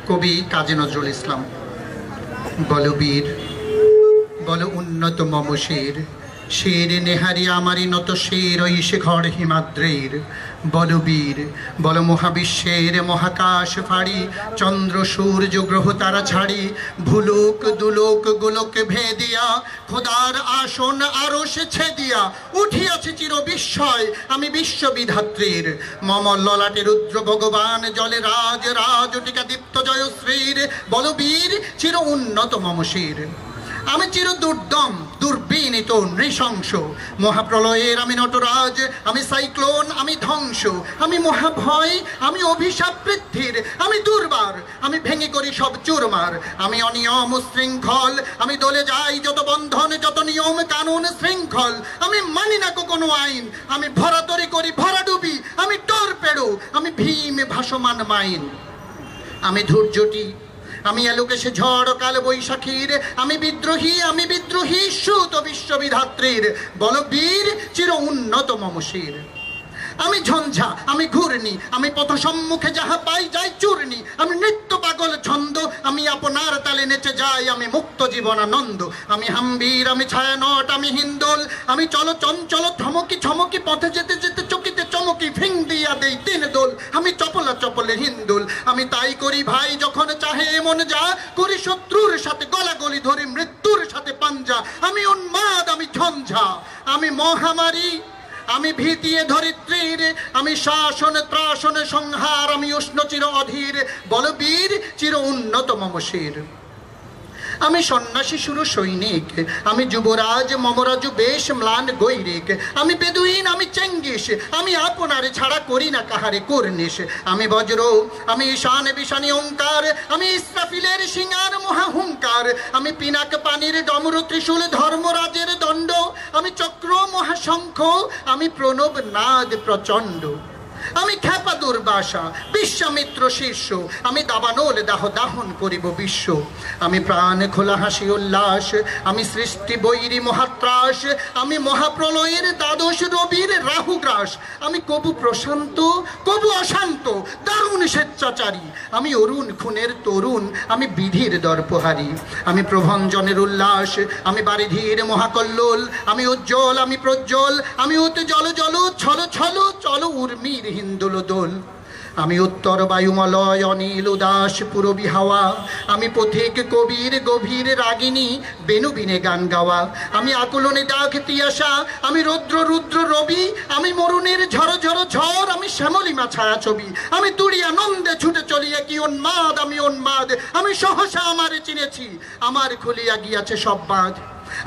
কবি কাজী নজরুল ইসলাম। বলো বীর, বলো উন্নত মম শির, শির নেহারি আমারি নত শির ওই শিখর হিমাদ্রির। বলো বীর, বলো মহাবিশ্বের মহাকাশ ফাড়ি, চন্দ্র সূর্য গ্রহ তারা ছাড়ি, ভুলোক দুলোক গোলক ভেদিয়া, খোদার আসন আরশ ছেদিয়া, উঠিয়াছে চির বিস্ময় আমি বিশ্ববিধাত্রীর। মম ললাটে রুদ্র ভগবান জলে রাজ রাজটিকা দীপ্ত জয়শ্রীর। বলো বীর, চির উন্নত মম শির। আমি চির দুর্দম দুর্বিনীত নৃশংস, মহাপ্রলয়ের আমি নটরাজ, আমি সাইক্লোন, আমি ধ্বংস, আমি মহাভয়, আমি অভিশাপ বৃদ্ধির, আমি দুর্বার, আমি ভেঙে করি সব চুরমার, আমি অনিয়ম শৃঙ্খল, আমি দলে যাই যত বন্ধন যত নিয়ম কানুন শৃঙ্খল, আমি মানি না কোনো আইন, আমি ভরাতরি করি ভরাডুবি, আমি টর্পেডো, আমি ভীম ভাসমান মাইন, আমি ধৈর্যটি, আমি এলোকেশে ঝড় কাল বৈশাখীর, আমি বিদ্রোহী সুত বিশ্ববিধাত্রীর। বল বীর, চির উন্নত মম শির। আমি ঝঞ্ঝা, আমি ঘূর্ণি, আমি পথ সম্মুখে যাহা পাই যাই চূর্ণি, আমি নৃত্য পাগল ছন্দ, আমি আপনার তালে নেচে যাই, আমি মুক্ত জীবনানন্দ, আমি হাম্বীর, আমি ছায়ানট, আমি হিন্দোল, আমি চলো চঞ্চল থমকি ছমকি, পথে যেতে যেতে চকিতে চমকি, ফিং দিয়া দেই তিন দোল, আমি চপলা চপলে হিন্দোল, আমি তাই করি ভাই যখন চাহে মন যা, করি শত্রুর সাথে গলাগলি ধরি মৃত্যুর সাথে পাঞ্জা, আমি উন্মাদ, আমি ঝঞ্ঝা, আমি মহামারী, আমি ভীতিয়ে ধরিত্রীর, আমি শাসন ত্রাসন সংহার, আমি উষ্ণ চির অধীর। বল বীর, চির উন্নত মম শির। আমি সন্ন্যাসী শুরু সৈনিক, আমি যুবরাজ মমরাজু বেশ ম্লান গৈরিক, আমি বেদুইন, আমি চেঙ্গিস, আমি আপনারে ছাড়া করি না কাহারে কর্নিশ, আমি বজ্র, আমি ঈশান বিশানী ওঙ্কার, আমি ইসরাফিলের সিঙ্গার মহাহুঙ্কার, আমি পিনাক পানির ডমরু ত্রিশূল ধর্মরাজের দণ্ড, আমি চক্র মহাশঙ্খ, আমি প্রণব নাদ প্রচণ্ড, আমি খ্যাপা দুর্বাসা বিশ্বামিত্র শীর্ষ, আমি দাবানল দাহ দাহন করিব বিশ্ব, আমি প্রাণ খোলা হাসি উল্লাস, আমি সৃষ্টি বৈরী মহাত্রাস, আমি মহাপ্রলয়ের দ্বাদশ রবির রাহুগ্রাস, আমি কবু প্রশান্ত কবু অশান্ত দারুণ স্বেচ্ছাচারী, আমি অরুণ খুনের তরুণ, আমি বিধির দর্পহারী, আমি প্রভঞ্জনের উল্লাস, আমি বারিধির মহাকল্লোল, আমি উজ্জ্বল, আমি প্রজ্জ্বল, আমি অতি জল জল ছল ছল চল উর্মির হিন্দুল দোল, আমি উত্তর বায়ুমলয় অনিল উদাস পুরবী হাওয়া, আমি পথিক কবির গভীর রাগিনী বেনুবিনে গান গাওয়া, আমি আকুলনে ডাক তিয়াসা, আমি রৌদ্র রুদ্র রবি, আমি মরুণের ঝড় ঝড় ঝড়, আমি শ্যামলিমা ছায়া ছবি, আমি তুড়ি আনন্দে ছুটে চলিয়া কি উন্মাদ, আমি উন্মাদ, আমি সহসা আমারে চিনেছি, আমার খুলিয়া গিয়াছে সব বাঁধ,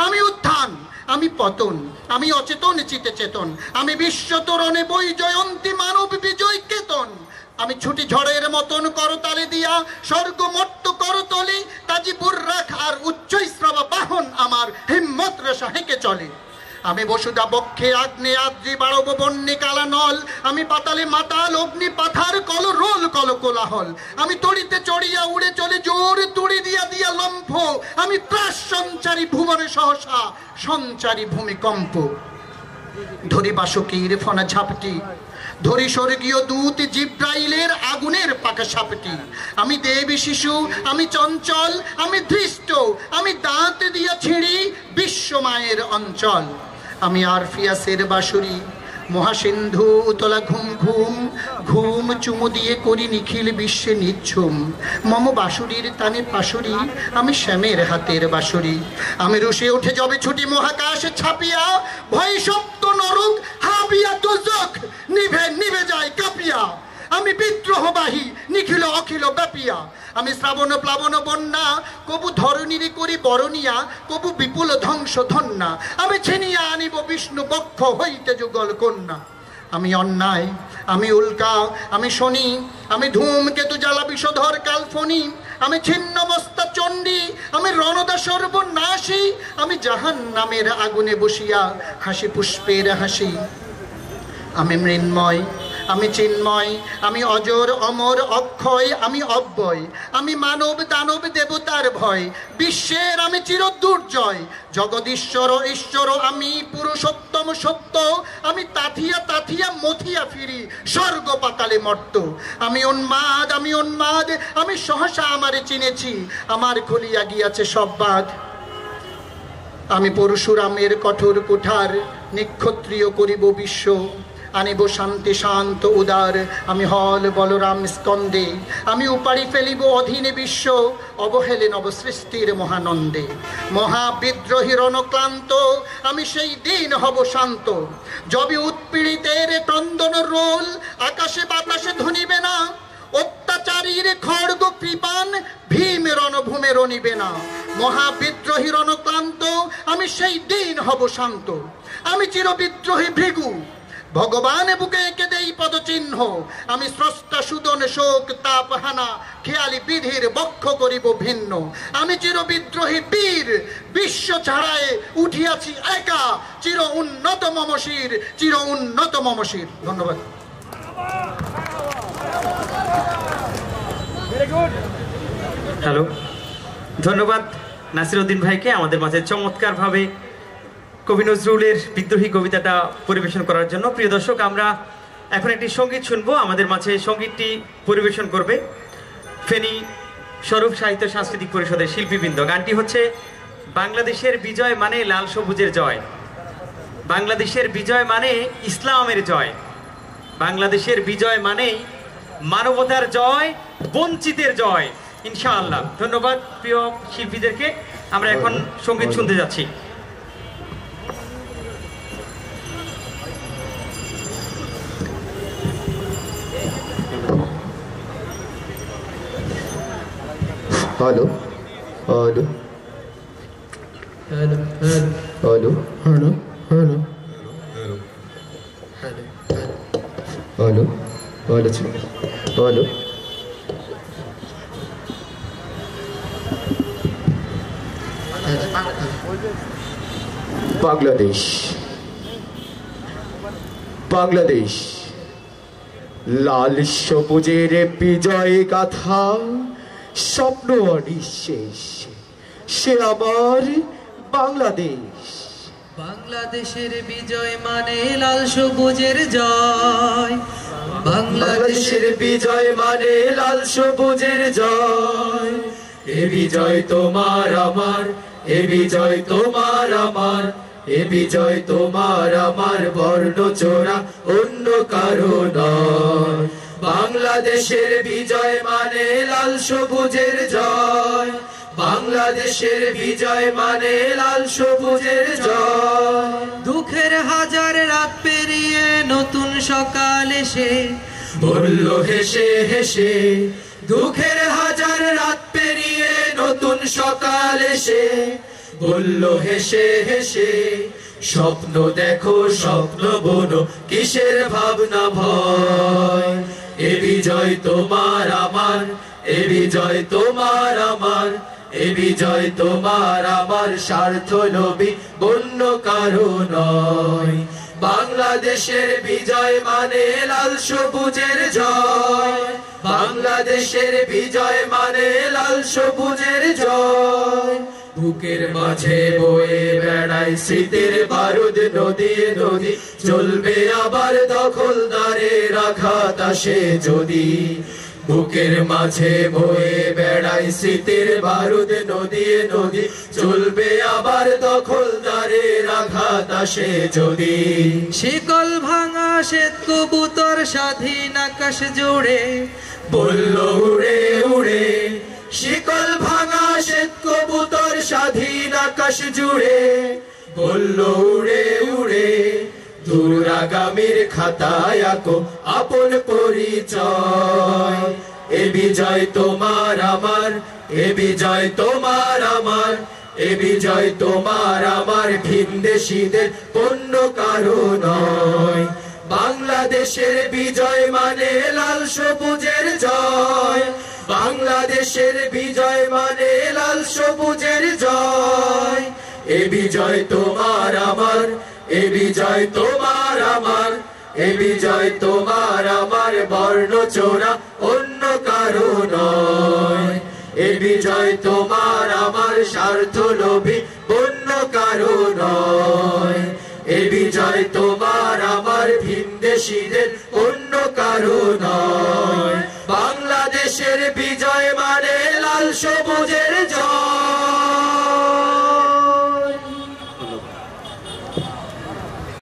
আমি উত্থান, আমি পতন, আমি অচেতন চিতে চেতন, আমি বিশ্ব তোরণে বই জয়ন্তী মানব বিজয় কেতন, আমি ছুটি ঝড়ের মতন করতালে দিয়া স্বর্গ মট্ট করতলি, তাজিপুর রাখ আর উচ্চৈশ্রবা বাহন আমার হিম্মত রেশা হেঁকে চলে, আমি বসুদা বক্ষে আগ্নে আদ্রি বাড়ব বন্যে কালা নল, আমি পাতালে মাতাল অগ্নি পাথার কল রোল কল কোলাহল, আমি তড়িতে চড়িয়া উড়ে চলে জোর তুড়ি দিয়া দিয়া লম্ফ, আমি ত্রাস সঞ্চারী ভুবনে সহসা সঞ্চারী ভূমিকম্প, ধরি বাসুকীর ফনা ঝাপটি, ধরি স্বর্গীয় দূত জিব্রাইলের আগুনের পাকা সাপটি, আমি দেবী শিশু, আমি চঞ্চল, আমি ধৃষ্ট, আমি দাঁত দিয়া ছিঁড়ি বিশ্ব মায়ের অঞ্চল, আমি আরফিয়াসের বাঁশুরি মহাসিন্ধু উতলা ঘুম ঘুম, ঘুম চুমু দিয়ে করি নিখিল বিশ্বে নিচ্ছুম, মম বাঁশুরির তানে পাশুরি, আমি শ্যামের হাতের বাঁশুরি, আমি রুশে উঠে যাবে ছুটি মহাকাশে ছাপিয়া, ভয় সপ্ত নরক হাবিয়া দোজখ নিভে নিভে যায় কাঁপিয়া, আমি বিদ্রোহবাহী নিখিল অখিল ব্যাপিয়া, আমি শ্রাবণ প্লাবন বন্যা, কবু ধরণীর করি বরণিয়া, কবু বিপুল ধ্বংস ধন্যা, আমি ছিনিয়া আনিব বিষ্ণু বক্ষ হইতে যুগল কন্যা, আমি অন্যায়, আমি উল্কা, আমি শনি, আমি ধূমকেতু জ্বালা বিষধর কালফনি, আমি ছিন্ন মস্তা চণ্ডী, আমি রণদা সর্বনাশী, আমি জাহান নামের আগুনে বসিয়া হাসি পুষ্পের হাসি, আমি মৃন্ময়, আমি চিন্ময়, আমি অজর অমর অক্ষয়, আমি অব্যয়, আমি মানব দানব দেবতার ভয়, বিশ্বের আমি চিরদুর্জয়, জগদীশ্বর ঈশ্বর আমি পুরুষোত্তম সত্য, আমি তাথিয়া তাথিয়া মথিয়া ফিরি স্বর্গ পাতালে মর্ত। আমি উন্মাদ, আমি উন্মাদ, আমি সহসা আমারে চিনেছি, আমার খুলিয়া গিয়াছে সব বাঁধ। আমি পরশুরামের কঠোর কুঠার, নিক্ষত্রিয় করিব বিশ্ব, আনিব শান্তি শান্ত উদার, আমি হল বলরাম স্কন্দে, আমি উপাড়ি ফেলিব অধীনে বিশ্ব, অবহেলে নবসৃষ্টির মহানন্দে। মহাবিদ্রোহীর অনক্লান্ত, আমি সেই দিন হব শান্ত, যবে উৎপীড়িতের ক্রন্দন রোল আকাশে বাতাসে ধ্বনিবে না, অত্যাচারীর খড়গ কৃপান ভীম রণভূমে রণিবে না। মহাবিদ্রোহীর অনক্লান্ত, আমি সেই দিন হব শান্ত, আমি চিরবিদ্রোহী ভৃগু, ভগবান বুকে এঁকে দেই পদচিহ্ন, আমি স্রষ্টা সুদন শোক তাপহানা, খেয়ালি বিধির বক্ষ করিব ভিন্ন। আমি চিরবিদ্রোহী বীর, বিশ্ব ছাড়ায় উঠিয়াছি একা, চির উন্নত মমশির, চির উন্নত মমশির। ধন্যবাদ। হ্যালো, ধন্যবাদ নাসিরউদ্দিন ভাইকে আমাদের মাঝে চমৎকারভাবে কবি নজরুলের বিদ্রোহী কবিতাটা পরিবেশন করার জন্য। প্রিয় দর্শক, আমরা এখন একটি সঙ্গীত শুনবো। আমাদের মাঝে সঙ্গীতটি পরিবেশন করবে ফেনী স্বরূপ সাহিত্য সাংস্কৃতিক পরিষদের শিল্পীবৃন্দ। গানটি হচ্ছে বাংলাদেশের বিজয় মানে লাল সবুজের জয়, বাংলাদেশের বিজয় মানে ইসলামের জয়, বাংলাদেশের বিজয় মানেই মানবতার জয়, বঞ্চিতের জয়, ইনশাআল্লাহ। ধন্যবাদ প্রিয় শিল্পীদেরকে। আমরা এখন সঙ্গীত শুনতে যাচ্ছি। Hello hello hello hello hello hello hello hello Bangladesh, Bangladesh লাল সবুজের বিজয় গাথা, স্বপ্ন অনিঃশেষ, সে আমার বাংলাদেশ। বাংলাদেশের বিজয় মানে লাল সবুজের জয়, বাংলাদেশের বিজয় মানে লাল সবুজের জয়। এ বিজয় তোমার আমার, এ বিজয় তোমার আমার, এ বিজয় তোমার আমার, বর্ণ চোরা অন্য কারো নয়। বাংলাদেশের বিজয় মানে লাল সবুজের জয়, বাংলাদেশের বিজয় মানে লাল সবুজের জয়। দুঃখের হাজার রাত পেরিয়ে নতুন সকাল এসে বলল হেসে হেসে, দুঃখের হাজার রাত পেরিয়ে নতুন সকাল এসে বলল হেসে হেসে, স্বপ্ন দেখো স্বপ্ন বোনো, কিসের ভাবনা ভয়। এ বিজয় তোমার আমার, এ বিজয় তোমার আমার, এ বিজয় তোমার আমার, স্বার্থ লোভী অন্য কারো নয়। বাংলাদেশের বিজয় মানে লাল সবুজের জয়, বাংলাদেশের বিজয় মানে লাল সবুজের জয়। বুকের মাঝে বয়ে বেড়াই স্মৃতির বারুদ নদী নদী, চলবে আবার দখলদারের আঘাত আসে যদি। বুকের মাঝে বয়ে বেড়াই স্মৃতির বারুদ নদী নদী, চলবে আবার দখলদারের আঘাত আসে যদি। শিকল ভাঙা শ্বেত কবুতর স্বাধীন আকাশ জুড়ে বলল উড়ে উড়ে, শিকল ভাঙা শ্বেত কবুতর স্বাধীন আকাশ জুড়ে বলল উড়ে উড়ে। দূরাগামীর খাতায় আঁকো আপন পরিচয়। এ বিজয় তোমার আমার, এ বিজয় তোমার আমার, এ বিজয় তোমার আমার, ভিনদেশীদের পণ্য কারো নয়। বাংলাদেশের বিজয় মানে লাল সবুজের জয়, বাংলাদেশের বিজয় মানে লাল সবুজের জয়। এ বিজয় তোমার আমার, এ বিজয় তোমার আমার, এ বিজয় তোমার আমার বর্ণ চোরা অন্য কারো নয় এ বিজয় তোমার আমার স্বার্থ লোভী অন্য কারো নয় এ বিজয় তোমার আমার ভিনদেশীদের অন্য কারো নয় বাংলাদেশের বিজয় মানে লাল সবুজের জয়